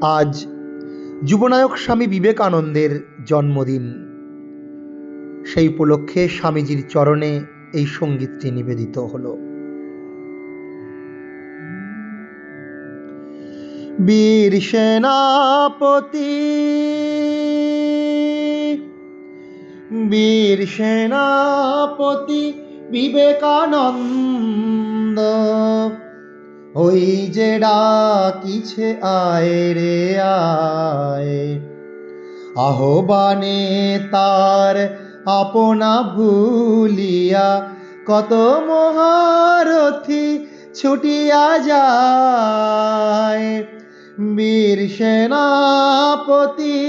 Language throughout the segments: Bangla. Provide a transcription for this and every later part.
আজ যুবনায়ক স্বামী বিবেকানন্দের জন্মদিন। সেই উপলক্ষে স্বামীজির চরণে এই সঙ্গীতটি নিবেদিত হলো। বীর সেনাপতি, বীর সেনাপতি বিবেকানন্দ, ওই যে ডাকিছে আয় রে আয়, আহ্বানে তার আপনা ভুলিয়া কত মহারথী ছুটিয়া যায়। বীর সেনাপতি,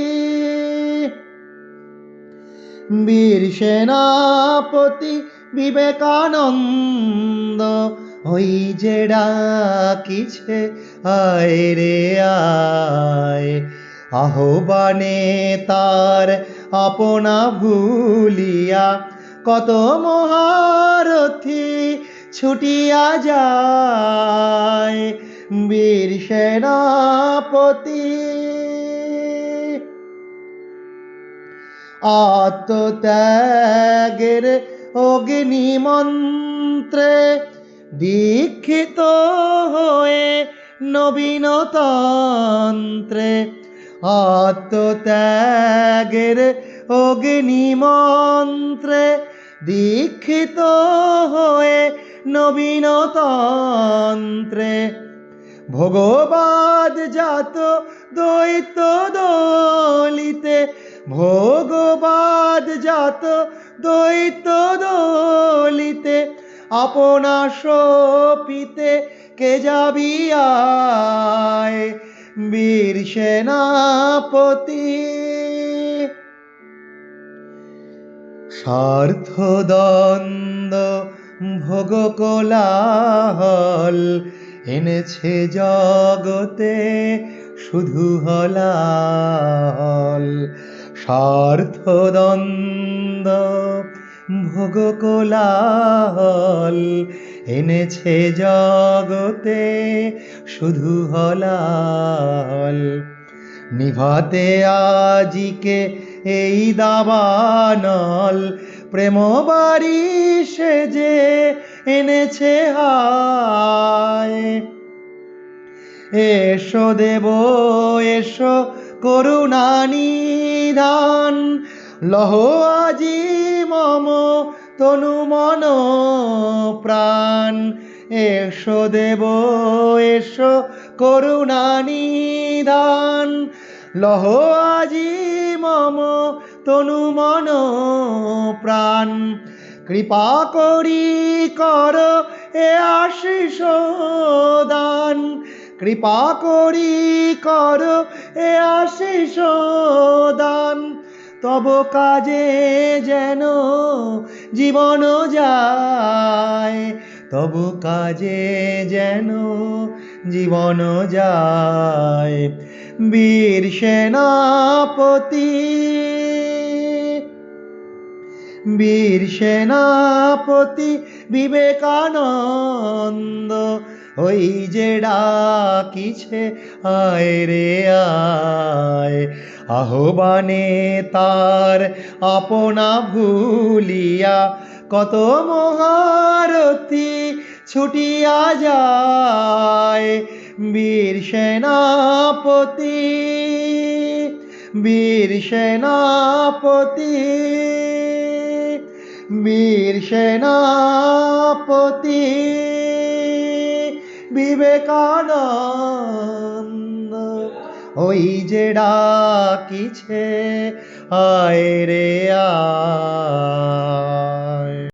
বীর সেনাপতি বিবেকানন্দ, ওই যে ডাকিছে আয় রে আয়, আহ্বানে তার আপনা ভুলিয়া কত মহারথী ছুটিয়া যায়। বীর সেনাপতি, আত্মত্যাগের অগ্নিমন্ত্রে দীক্ষিত হয়ে নবীনতন্ত্রে, আত্মত্যাগের অগ্নিমন্ত্রে দীক্ষিত হয়ে নবীনতন্ত্রে, ভোগবাদ জাত দ্বৈত দলিতে, ভোগবাদ জাত দ্বৈত দলিতে, আপনা সপিতে কে যাবি আয়। বীর সেনাপতি, স্বার্থদ্বন্দ্ব ভোগ কোলাহল এনেছে জগতে শুধু হলাহল। স্বার্থদ্বন্দ্ব ভোগ কোলাহল এনেছে জগতে শুধু হলাহল। নিভাতে আজিকে এই দাবানল, প্রেম বাড়ি সেজে এনেছে হায়। এসো দেব এসো করুণা নিধান, লহ আজি মম তনু মন প্রাণ। এসো দেব এসো করুণা নিধান, লহ আজি মম তনু মন প্রাণ। কৃপা করি কর এ আশিস দান, কৃপা করি কর এ আশিস দান। তব কাজে যেন জীবন যায়, তব কাজে যেন জীবন যায়। বীর সেনাপতি, বীর সেনাপতি বিবেকানন্দ, ওই যে ডাকিছে আয় রে আয়, আহ্বানে তার আপনা ভুলিয়া কত মহারথী ছুটিয়া যায়। বীর সেনাপতি, বীর সেনাপতি, বীর সেনাপতি বিবেকানন্দ, ওই যে ডাকিছে আয় রে আয়।